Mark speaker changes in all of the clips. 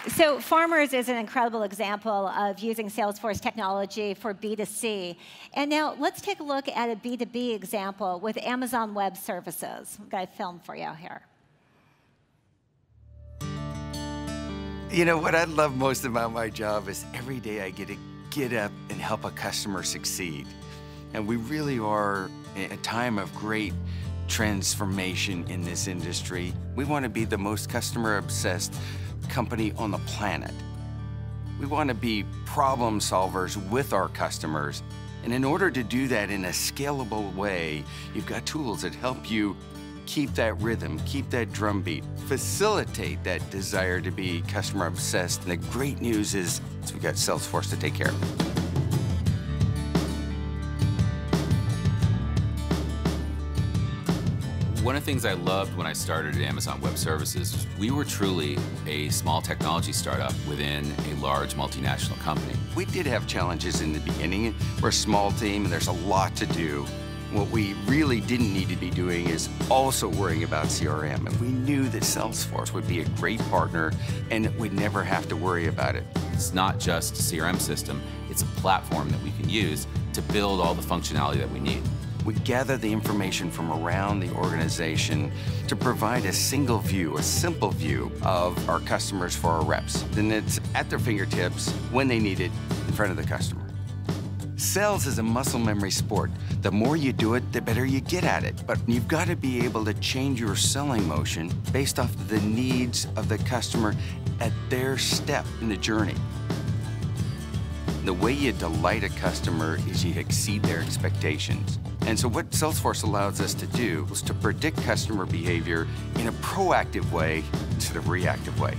Speaker 1: So Farmers is an incredible example of using Salesforce technology for B2C. And now let's take a look at a B2B example with Amazon Web Services. I've got a film for you here.
Speaker 2: You know, what I love most about my job is every day I get to get up and help a customer succeed. And we really are in a time of great transformation in this industry. We want to be the most customer-obsessed company on the planet. We want to be problem solvers with our customers. And in order to do that in a scalable way, you've got tools that help you keep that rhythm, keep that drumbeat, facilitate that desire to be customer obsessed. And the great news is we've got Salesforce to take care of it.
Speaker 3: One of the things I loved when I started at Amazon Web Services was we were truly a small technology startup within a large multinational company.
Speaker 2: We did have challenges in the beginning. We're a small team and there's a lot to do. What we really didn't need to be doing is also worrying about CRM. And we knew that Salesforce would be a great partner and we'd never have to worry about it.
Speaker 3: It's not just a CRM system, it's a platform that we can use to build all the functionality that we need.
Speaker 2: We gather the information from around the organization to provide a single view, a simple view of our customers for our reps. And it's at their fingertips when they need it in front of the customer. Sales is a muscle memory sport. The more you do it, the better you get at it. But you've got to be able to change your selling motion based off of the needs of the customer at their step in the journey. The way you delight a customer is you exceed their expectations. And so what Salesforce allows us to do is to predict customer behavior in a proactive way instead of reactive way.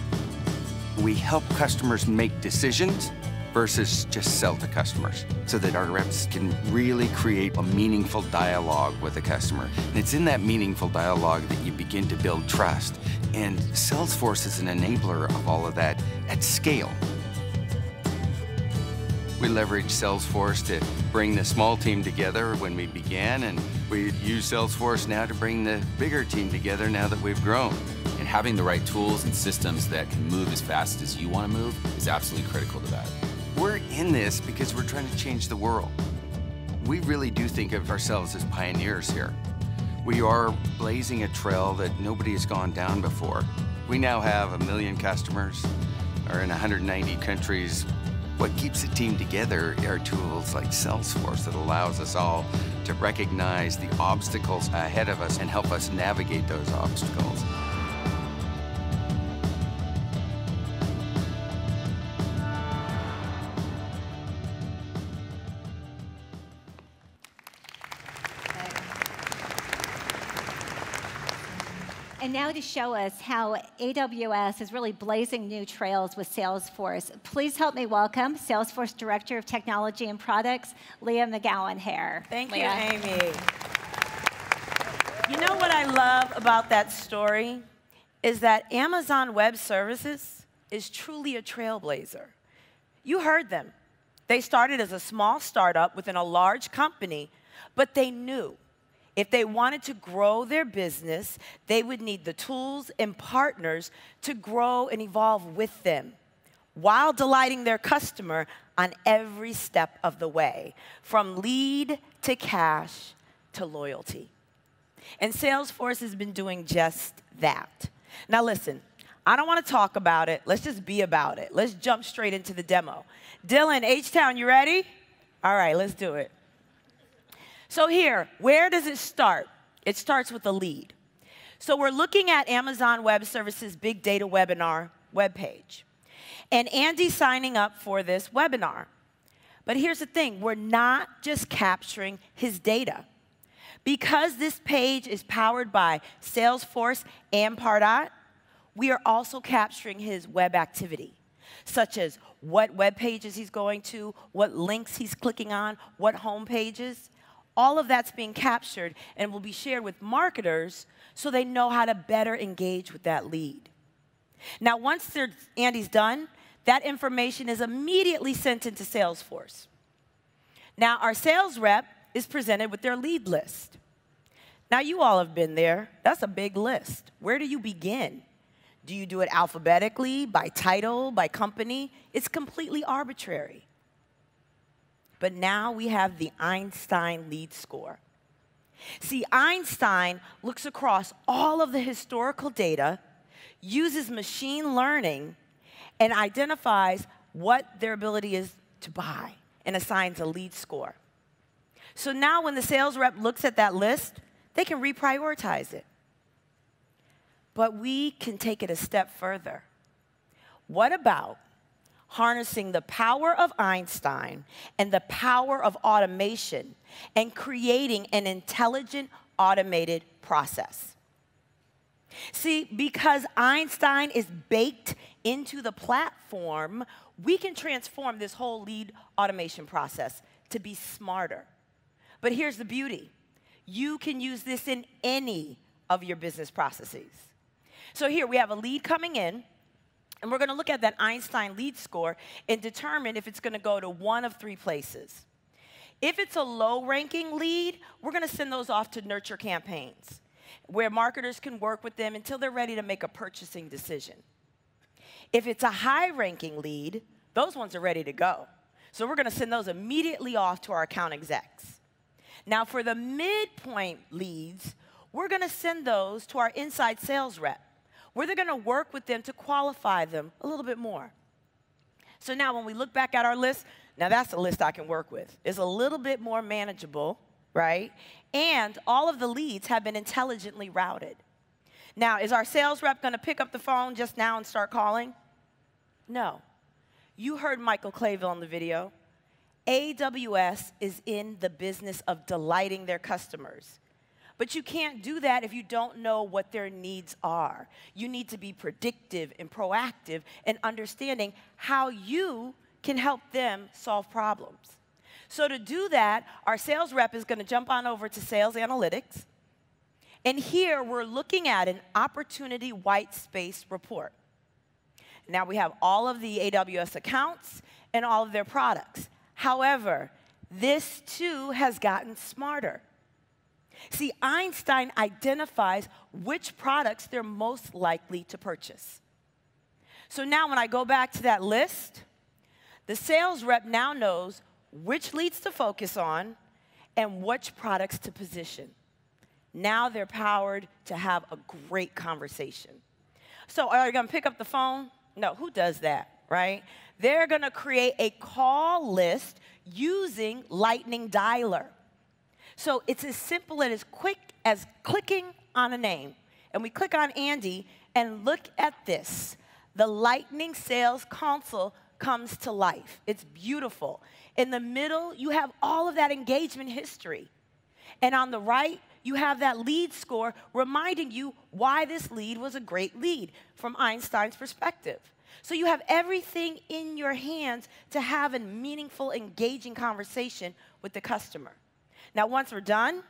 Speaker 2: We help customers make decisions versus just sell to customers so that our reps can really create a meaningful dialogue with the customer. And it's in that meaningful dialogue that you begin to build trust. And Salesforce is an enabler of all of that at scale. We leveraged Salesforce to bring the small team together when we began, and we use Salesforce now to bring the bigger team together now that we've grown.
Speaker 3: And having the right tools and systems that can move as fast as you want to move is absolutely critical to that.
Speaker 2: We're in this because we're trying to change the world. We really do think of ourselves as pioneers here. We are blazing a trail that nobody has gone down before. We now have 1 million customers, are in 190 countries. What keeps the team together are tools like Salesforce that allows us all to recognize the obstacles ahead of us and help us navigate those obstacles.
Speaker 1: And now to show us how AWS is really blazing new trails with Salesforce, please help me welcome Salesforce Director of Technology and Products, Leah McGowan here.
Speaker 4: Thank
Speaker 1: Leah.
Speaker 4: you, Amy. You know what I love about that story is that Amazon Web Services is truly a trailblazer. You heard them. They started as a small startup within a large company, but they knew if they wanted to grow their business, they would need the tools and partners to grow and evolve with them while delighting their customer on every step of the way, from lead to cash to loyalty. And Salesforce has been doing just that. Now listen, I don't want to talk about it. Let's just be about it. Let's jump straight into the demo. Dylan, H-Town, you ready? All right, let's do it. So here, where does it start? It starts with a lead. So we're looking at Amazon Web Services Big Data Webinar webpage. And Andy's signing up for this webinar. But here's the thing, we're not just capturing his data. Because this page is powered by Salesforce and Pardot, we are also capturing his web activity, such as what web pages he's going to, what links he's clicking on, what home pages. All of that's being captured and will be shared with marketers so they know how to better engage with that lead. Now, once Andy's done, that information is immediately sent into Salesforce. Now, our sales rep is presented with their lead list. Now, you all have been there. That's a big list. Where do you begin? Do you do it alphabetically, by title, by company? It's completely arbitrary. But now we have the Einstein lead score. See, Einstein looks across all of the historical data, uses machine learning, and identifies what their ability is to buy and assigns a lead score. So now when the sales rep looks at that list, they can reprioritize it. But we can take it a step further. What about harnessing the power of Einstein and the power of automation and creating an intelligent, automated process? See, because Einstein is baked into the platform, we can transform this whole lead automation process to be smarter. But here's the beauty. You can use this in any of your business processes. So here we have a lead coming in, and we're going to look at that Einstein lead score and determine if it's going to go to one of three places. If it's a low-ranking lead, we're going to send those off to nurture campaigns, where marketers can work with them until they're ready to make a purchasing decision. If it's a high-ranking lead, those ones are ready to go. So we're going to send those immediately off to our account execs. Now, for the midpoint leads, we're going to send those to our inside sales rep, where they're going to work with them to qualify them a little bit more. So now when we look back at our list, now that's a list I can work with. It's a little bit more manageable, right? And all of the leads have been intelligently routed. Now, is our sales rep going to pick up the phone just now and start calling? No. You heard Michael Clayville in the video. AWS is in the business of delighting their customers. But you can't do that if you don't know what their needs are. You need to be predictive and proactive in understanding how you can help them solve problems. So to do that, our sales rep is going to jump on over to Sales Analytics. And here we're looking at an opportunity white space report. Now we have all of the AWS accounts and all of their products. However, this too has gotten smarter. See, Einstein identifies which products they're most likely to purchase. So now when I go back to that list, the sales rep now knows which leads to focus on and which products to position. Now they're powered to have a great conversation. So are they going to pick up the phone? No, who does that, right? They're going to create a call list using Lightning Dialer. So it's as simple and as quick as clicking on a name. And we click on Andy, and look at this. The Lightning Sales Console comes to life. It's beautiful. In the middle, you have all of that engagement history. And on the right, you have that lead score reminding you why this lead was a great lead from Einstein's perspective. So you have everything in your hands to have a meaningful, engaging conversation with the customer. Now, once we're done,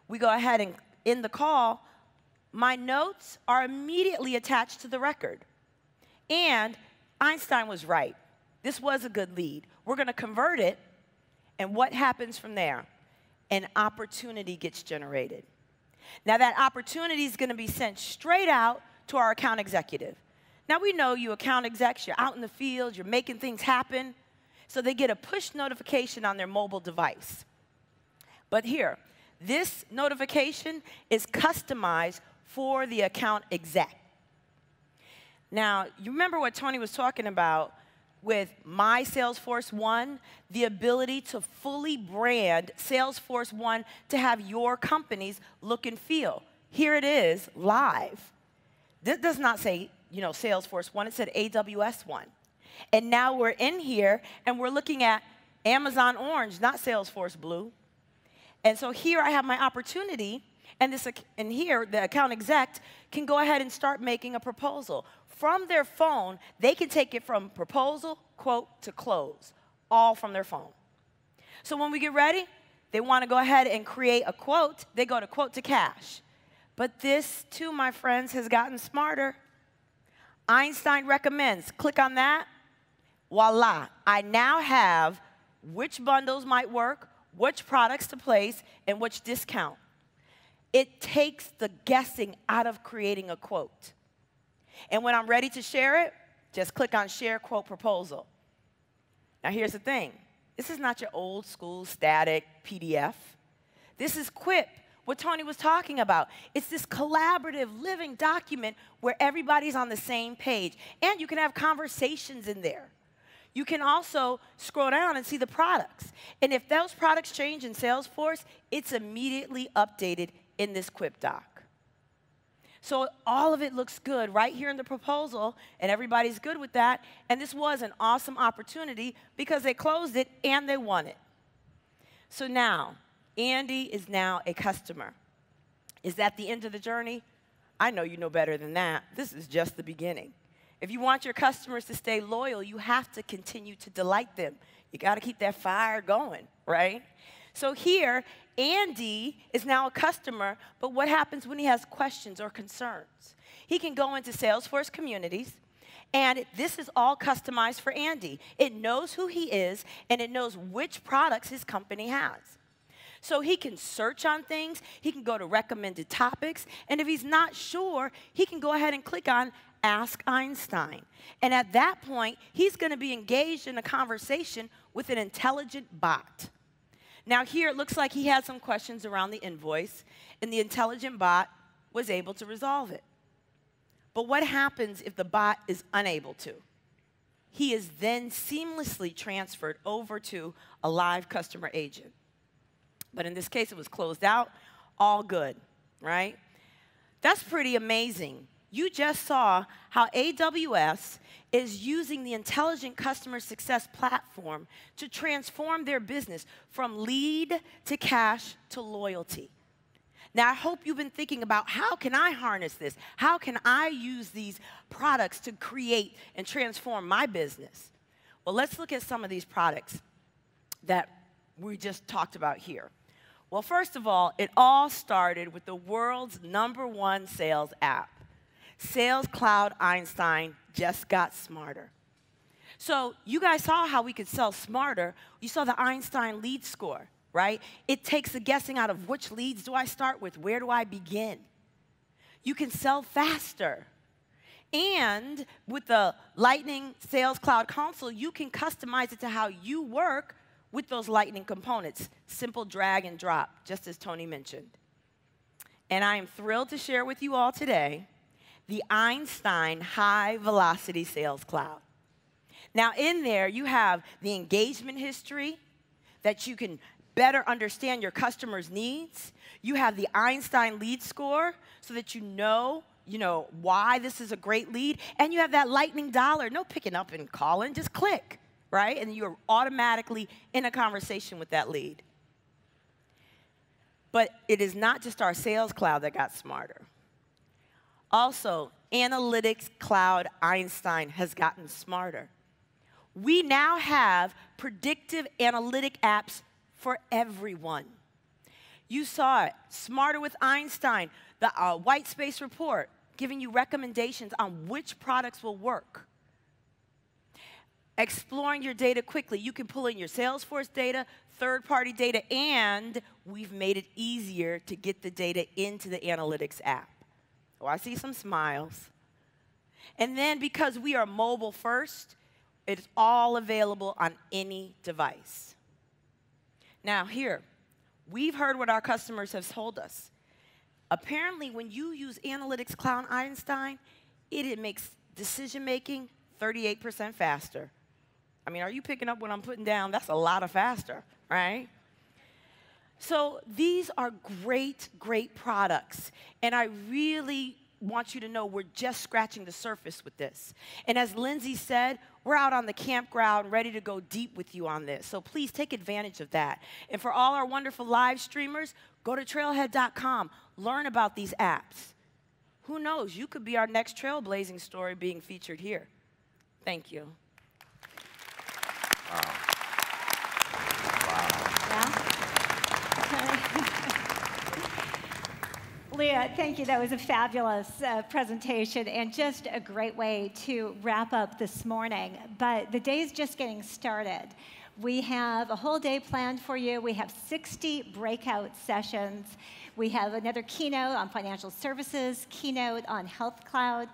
Speaker 4: we go ahead and in the call, my notes are immediately attached to the record. And Einstein was right. This was a good lead. We're going to convert it, and what happens from there? An opportunity gets generated. Now, that opportunity is going to be sent straight out to our account executive. Now, we know you account execs, you're out in the field, you're making things happen, so they get a push notification on their mobile device. But here, this notification is customized for the account exec. Now, you remember what Tony was talking about with My Salesforce One, the ability to fully brand Salesforce One to have your company's look and feel. Here it is, live. This does not say, Salesforce One, it said AWS One. And now we're in here, and we're looking at Amazon Orange, not Salesforce Blue. And so here I have my opportunity, and here the account exec can go ahead and start making a proposal. From their phone, they can take it from proposal, quote, to close, all from their phone. So when we get ready, they want to go ahead and create a quote. They go to quote to cash. But this, too, my friends, has gotten smarter. Einstein recommends. Click on that. Voila. I now have which bundles might work, which products to place, and which discount. It takes the guessing out of creating a quote. And when I'm ready to share it, just click on Share Quote Proposal. Now here's the thing. This is not your old school static PDF. This is Quip, what Tony was talking about. It's this collaborative, living document where everybody's on the same page. And you can have conversations in there. You can also scroll down and see the products. And if those products change in Salesforce, it's immediately updated in this Quip doc. So all of it looks good right here in the proposal, and everybody's good with that. And this was an awesome opportunity because they closed it and they won it. So now, Andy is now a customer. Is that the end of the journey? I know you know better than that. This is just the beginning. If you want your customers to stay loyal, you have to continue to delight them. You got to keep that fire going, right? So here, Andy is now a customer, but what happens when he has questions or concerns? He can go into Salesforce communities, and this is all customized for Andy. It knows who he is, and it knows which products his company has. So he can search on things, he can go to recommended topics, and if he's not sure, he can go ahead and click on Ask Einstein. And at that point, he's going to be engaged in a conversation with an intelligent bot. Now here it looks like he had some questions around the invoice, and the intelligent bot was able to resolve it. But what happens if the bot is unable to? He is then seamlessly transferred over to a live customer agent. But in this case, it was closed out, all good, right? That's pretty amazing. You just saw how AWS is using the intelligent customer success platform to transform their business from lead to cash to loyalty. Now, I hope you've been thinking about how can I harness this? How can I use these products to create and transform my business? Well, let's look at some of these products that we just talked about here. Well, first of all, it all started with the world's #1 sales app. Sales Cloud Einstein just got smarter. So you guys saw how we could sell smarter. You saw the Einstein lead score, right? It takes the guessing out of which leads do I start with, where do I begin? You can sell faster. And with the Lightning Sales Cloud Console, you can customize it to how you work with those Lightning components. Simple drag and drop, just as Tony mentioned. And I am thrilled to share with you all today the Einstein High Velocity Sales Cloud. Now in there, you have the engagement history that you can better understand your customers' needs. You have the Einstein lead score so that you know why this is a great lead. And you have that lightning dollar, no picking up and calling, just click, right? And you're automatically in a conversation with that lead. But it is not just our Sales Cloud that got smarter. Also, Analytics Cloud Einstein has gotten smarter. We now have predictive analytic apps for everyone. You saw it, Smarter with Einstein, the white space report, giving you recommendations on which products will work. Exploring your data quickly. You can pull in your Salesforce data, third-party data, and we've made it easier to get the data into the analytics app. Oh, I see some smiles. And then because we are mobile first, it's all available on any device. Now here, we've heard what our customers have told us. Apparently, when you use Analytics Cloud Einstein, it makes decision-making 38% faster. I mean, are you picking up what I'm putting down? That's a lot of faster, right? So these are great, great products. And I really want you to know we're just scratching the surface with this. And as Lindsay said, we're out on the campground ready to go deep with you on this. So please take advantage of that. And for all our wonderful live streamers, go to trailhead.com. Learn about these apps. Who knows? You could be our next trailblazing story being featured here. Thank you.
Speaker 2: Wow.
Speaker 1: Leah, thank you. That was a fabulous presentation and just a great way to wrap up this morning. But the day's just getting started. We have a whole day planned for you. We have 60 breakout sessions. We have another keynote on financial services, keynote on Health Cloud.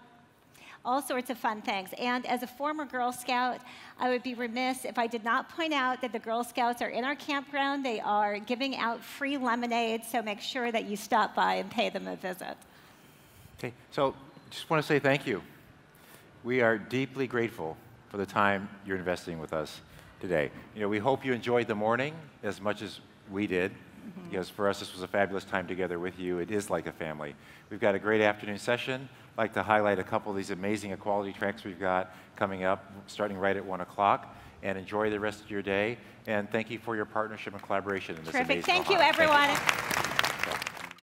Speaker 1: all sorts of fun things. And as a former Girl Scout, I would be remiss if I did not point out that the Girl Scouts are in our campground. They are giving out free lemonade, so make sure that you stop by and pay them a visit.
Speaker 5: Okay, so just want to say thank you. We are deeply grateful for the time you're investing with us today. You know, we hope you enjoyed the morning as much as we did, because for us this was a fabulous time together with you. It is like a family. We've got a great afternoon session. I'd like to highlight a couple of these amazing equality tracks we've got coming up, starting right at 1 o'clock. And enjoy the rest of your day. And thank you for your partnership and collaboration in this amazing
Speaker 1: Terrific. Thank you, everyone.